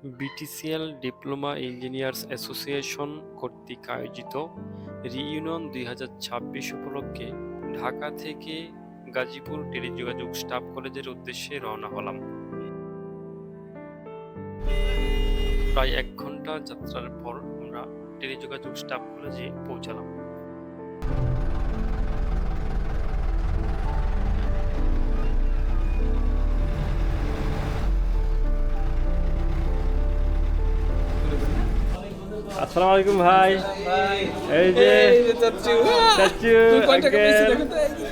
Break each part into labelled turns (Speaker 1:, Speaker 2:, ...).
Speaker 1: BTCL diploma engineers association কর্তৃক আয়োজিত reunion ২০২৬ উপলক্ষে ঢাকা থেকে গাজীপুর টেলিযোগাযোগ স্টাফ কলেজের উদ্দেশ্যে রওনা হলাম। প্রায় ১ ঘন্টা যাত্রার পর আমরা টেলিযোগাযোগ স্টাফ কলেজে পৌঁছালাম। আসসালামু আলাইকুম ভাই। এই যে চাচু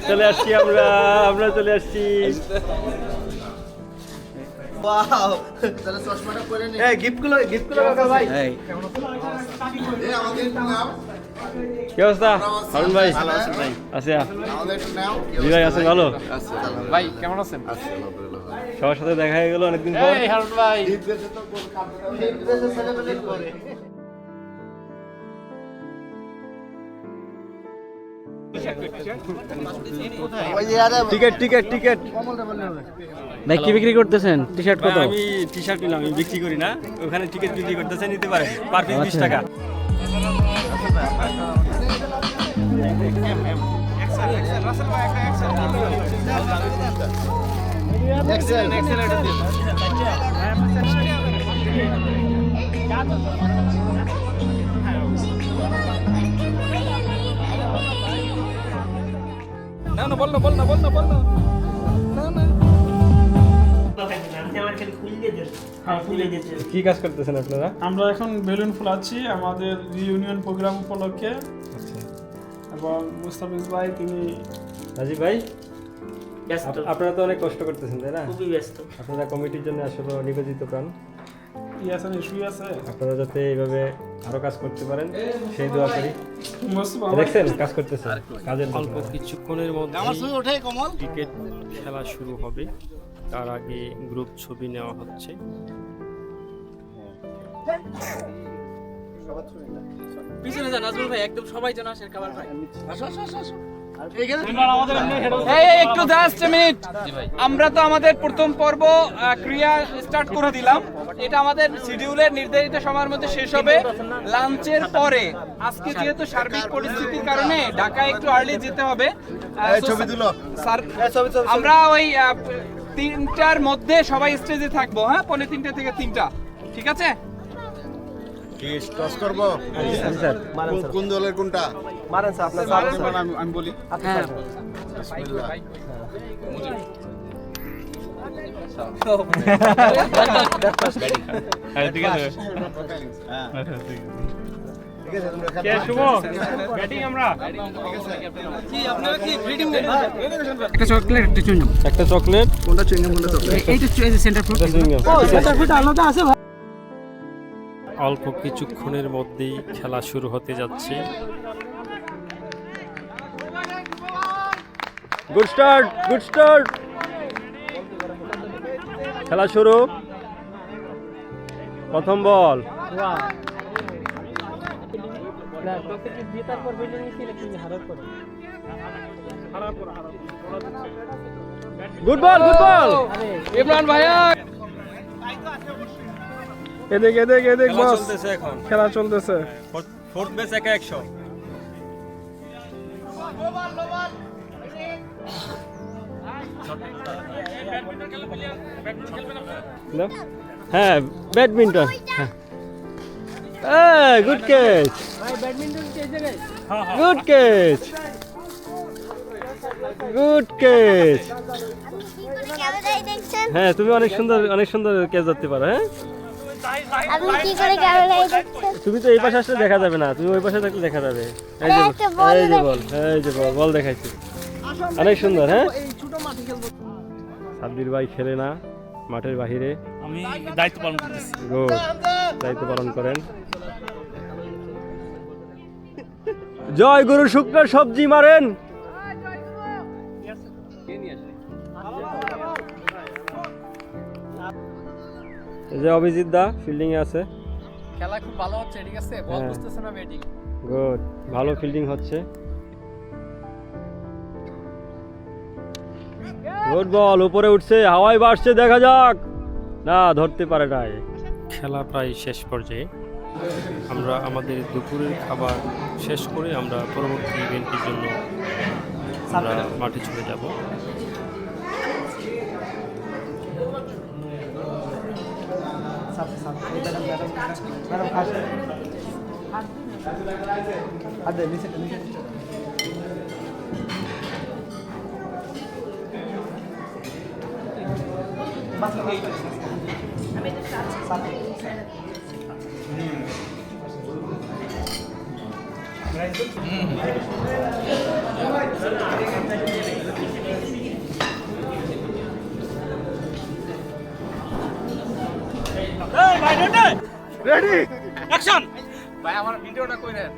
Speaker 1: চলে আসছি, আমরা চলে আসছি।
Speaker 2: ওয়াও, তাহলে চশমাটা পরে নে। এই গিফটগুলো কাকা ভাই। এই আমাদের নাম
Speaker 1: কি অবস্থা হারুন ভাই?
Speaker 2: ভালো আছেন ভাই?
Speaker 1: আছে
Speaker 2: আমাদের নাম
Speaker 1: জি ভাই, আছেন ভালো?
Speaker 2: আছে
Speaker 3: ভাই কেমন আছেন?
Speaker 2: আলহামদুলিল্লাহ।
Speaker 1: সবার সাথে দেখা হয়ে গেল অনেকদিন পর।
Speaker 3: এই হারুন ভাই,
Speaker 2: বিদেশে তো কোন কাপড় বিদেশে ছেলেপেলে করে। ওই যে আরে
Speaker 1: টিকিট
Speaker 4: ভাই কি বিক্রি করতেছেন? টি শার্ট কত?
Speaker 1: আমি টি শার্ট নিলাম, আমি বিক্রি করি না, ওখানে টিকিট বিক্রি করতেছে, নিতে পারে পার পিস 20 টাকা।
Speaker 2: এক্সেল এটা দিন।
Speaker 1: কি কাজ করতেছেন আপনারা?
Speaker 5: আমরা এখন বেলুন ফুলাচ্ছি আমাদের রিইউনিয়ন প্রোগ্রাম উপলক্ষে। এবং মুস্তাফিজ ভাই তিনি
Speaker 1: রাজীব ভাই,
Speaker 4: ব্যস্ত,
Speaker 1: আপনারা তো অনেক কষ্ট করতেছেন তাই না?
Speaker 4: খুবই ব্যস্ত।
Speaker 1: আপনারা কমিটির জন্য আসলে নিবেদিত প্রাণ।
Speaker 5: আছেন ইস্যু আছে
Speaker 1: আপনারা যাতে এইভাবে আরো কাজ করতে পারেন সেই দোয়া করি।
Speaker 5: মুস্তাফা
Speaker 1: দেখছেন কাজ করতেছেন, কাজের
Speaker 6: অল্প কিছুক্ষণের মধ্যে
Speaker 2: আমার শুধু ওঠে কমল।
Speaker 6: ক্রিকেট খেলা শুরু হবে, তার আগে গ্রুপ ছবি নেওয়া হচ্ছে।
Speaker 4: পিছনে যান নাজমুল ভাই, একদম সবাই যেন আসেন কামাল ভাই।
Speaker 3: একটু জাস্ট মিনিট। আমরা তো আমাদের প্রথম পর্ব ক্রিয়া স্টার্ট করে দিলাম। এটা আমাদের শিডিউলের নির্ধারিত সময়ের মধ্যে শেষ হবে লাঞ্চের পরে। আজকে যেহেতু সার্বিক পরিস্থিতির কারণে ঢাকায় একটু আর্লি যেতে হবে।
Speaker 2: ছবি তুলো।
Speaker 3: স্যার, আমরা ওই 3টার মধ্যে সবাই স্টেজে থাকবো। হ্যাঁ, 2:45 থেকে 3টা, ঠিক আছে?
Speaker 2: কি টস করব? কোন দলের কোনটা?
Speaker 3: আমি বলি।
Speaker 2: বিসমিল্লাহ।
Speaker 1: ঠিক আছে।
Speaker 2: ঠিক আছে তোমরা
Speaker 1: কে শুভ ব্যাটিং আমরা।
Speaker 4: একটা চকলেট, একটা চুইংগাম।
Speaker 1: একটা চকলেট,
Speaker 2: কোনটা চুইংগাম কোনটা চকলেট?
Speaker 4: এইটা সেন্টার ফ্রুট।
Speaker 1: সেন্টার
Speaker 4: ফ্রুট আলাদা আছে ভাই।
Speaker 6: অল্প কিছুক্ষণের মধ্যেই খেলা শুরু হতে যাচ্ছে।
Speaker 1: Good start, good start. খেলা শুরু, প্রথম ball. Good ball, good ball.
Speaker 3: Imran ভাইয়া,
Speaker 5: এদিক বস,
Speaker 1: চলতেছে এখন,
Speaker 5: খেলা চলতেছে।
Speaker 1: Fourth match 1-100। হ্যাঁ, ব্যাডমিন্টন। হ্যাঁ, good catch, good catch, good catch. হ্যাঁ, তুমি অনেক সুন্দর ক্যাচ ধরতে পারো। হ্যাঁ,
Speaker 7: আপনি কি করে ক্যামেরায় দেখছেন?
Speaker 1: তুমি তো এই পাশে আসলে দেখা যাবে না, তুমি ওই পাশে থাকলে দেখা যাবে। এই যে বল দেখাইছি, অনেক সুন্দর। হ্যাঁ, সাব্বির ভাই খেলে না, মাঠের বাহিরে।
Speaker 5: আমি দায়িত্ব পালন করতেছি।
Speaker 1: গুড, দায়িত্ব পালন করেন। জয় গুরু শুক্র সবজি মারেন। এই যে অভিজিৎ দা ফিল্ডিং এ আছে।
Speaker 3: খেলা খুব ভালো হচ্ছে, ঠিক আছে? বল
Speaker 1: হ্যাঁ।
Speaker 3: বুঝতেছে না ব্যাটিং।
Speaker 1: গুড, ভালো ফিল্ডিং হচ্ছে। গুড বল, উপরে উঠছে, হাওয়ায় বাড়ছে, দেখা যাক। না, ধরতে পারে নাই।
Speaker 6: খেলা প্রায় শেষ পর্যায়ে। আমরা আমাদের দুপুরের খাবার শেষ করে আমরা পরবর্তী ইভেন্টের জন্য আমরা মাঠে চলে যাব।
Speaker 3: ভাই আমার ভিডিওটা কইরেন।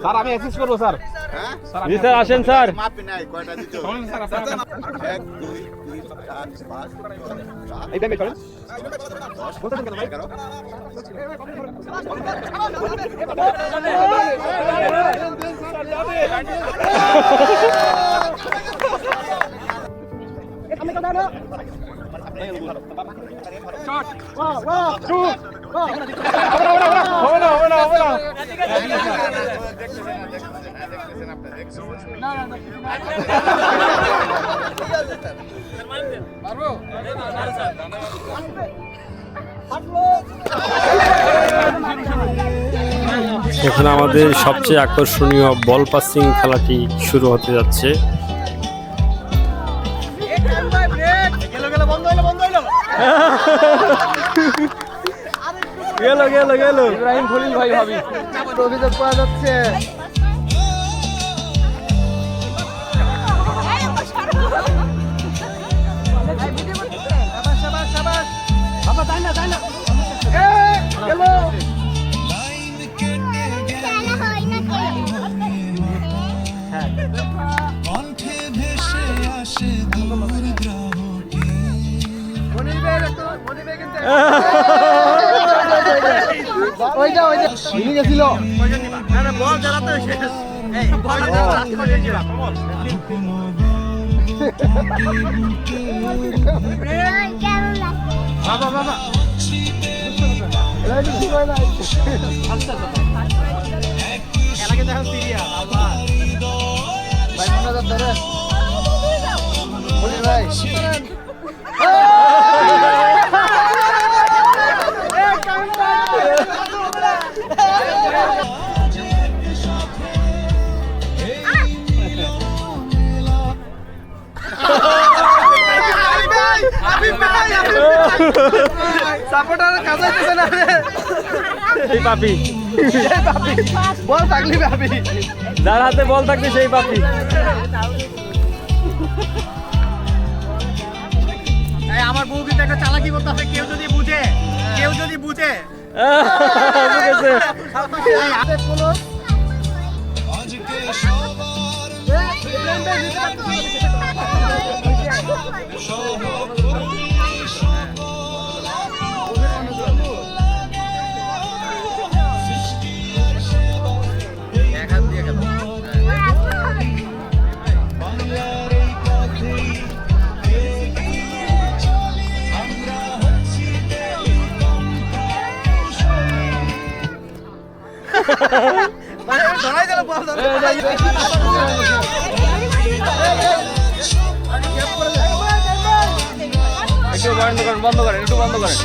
Speaker 2: স্যার আমি অ্যাসিস্ট করব স্যার।
Speaker 1: জি স্যার, আসেন স্যার।
Speaker 2: মাপি নাই কয়টা দিতে হবে? 1 2 3 4 5 এই ব্যাংকে করেন। বলতেছেন কেন ভাই?
Speaker 6: এখানে আমাদের সবচেয়ে আকর্ষণীয় বল পাসিং খেলাটি শুরু হতে যাচ্ছে।
Speaker 1: গেল
Speaker 3: ইব্রাহিম খলিল ভাই ভাবি
Speaker 2: অভিযোগ করা যাচ্ছে। ওইটা ভেঙে গেছিল। বল যারা তো শেষ। এই বল যারা করে দিল। বাবা বাবা এলাকে দেখো সিরিয়াস আল্লাহ ভাই মনে ধরে বলি ভাই সাপোর্টার কাজ হইতেছে না রে
Speaker 1: এই পাপি
Speaker 2: বল থাকলি ভাবি
Speaker 1: যার হাতে বল থাকবে সেই পাপি।
Speaker 2: আমার বউ কিন্তু একটা চালাকি করতে হবে, কেউ যদি বুঝে ধরাই দিল বল
Speaker 3: বন্ধ করেন একটু বন্ধ করেন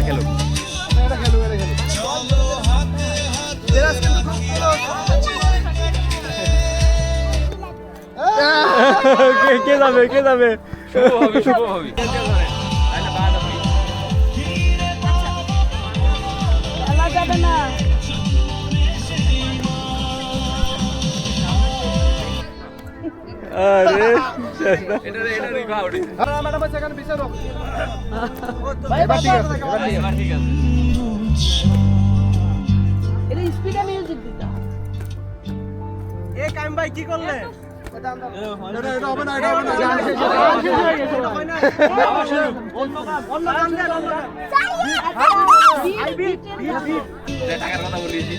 Speaker 3: খেলুন
Speaker 1: কে যাবে
Speaker 3: শুভ হবি
Speaker 7: যাবে না
Speaker 1: আরে
Speaker 7: এটা স্পিডে মিউজিক দিতে হবে।
Speaker 3: টাকার কথা বলিয়েছি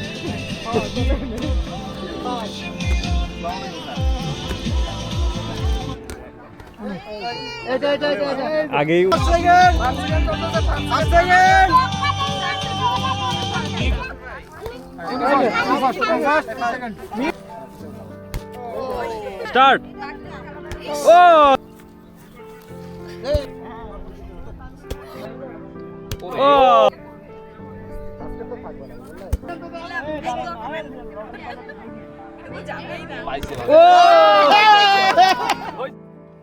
Speaker 1: আগেই স্টার্ট ও ও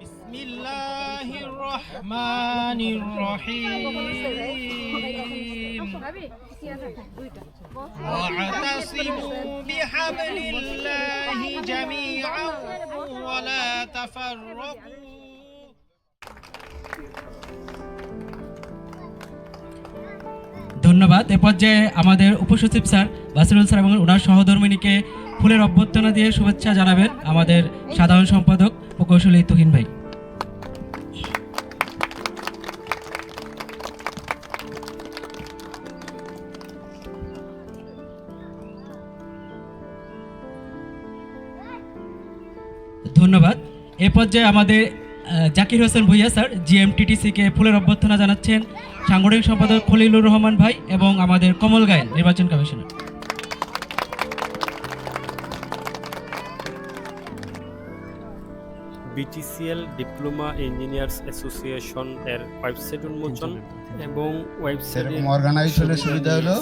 Speaker 8: বিসমিল্লাহির রহমানির রহিম واعتصموا بحبل الله جميعا ولا تفرقوا
Speaker 9: ধন্যবাদ। এ পর্যায়ে আমাদের উপসচিব স্যার বাসিরুল স্যার এবং ওনার সহধর্মিনীকে ফুলের অভ্যর্থনা দিয়ে শুভেচ্ছা জানাবেন আমাদের সাধারণ সম্পাদক প্রকৌশলী তুহিন ভাই। ধন্যবাদ। এ পর্যায়ে আমাদের জাকির হোসেন ভুইয়া স্যার জিএমটিটিসিকে ফুলের অভ্যর্থনা জানাচ্ছেন সাংগঠনিক সম্পাদক খলিলুর রহমান ভাই এবং আমাদের কমল গায়েন নির্বাচন commissioner.
Speaker 6: BTCL diploma engineers association এর ওয়েবসাইট উন্মোচন এবং ওয়েবসাইটে
Speaker 2: সেরকম অর্গানাইজ হলে সুবিধা হলো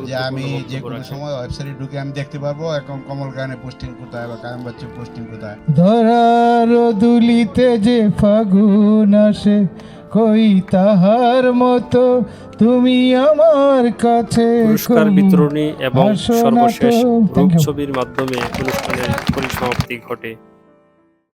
Speaker 2: যে আমি যে কোনো সময় ওয়েবসাইটে ঢুকে আমি দেখতে পারবো এখন কমল গানে পোস্টিং কোথায় বা কায়েম বাচ্চা পোস্টিং কোথায়।
Speaker 8: ধরার দুলিতে যে ফাগুন আসে কই তাহার মতো তুমি আমার কাছে
Speaker 6: পুরস্কার বিতরণী এবং
Speaker 8: আসো না
Speaker 6: সর্বশেষ
Speaker 8: তো।
Speaker 6: রূপ ছবির মাধ্যমে অনুষ্ঠানের পরিসমাপ্তি ঘটে।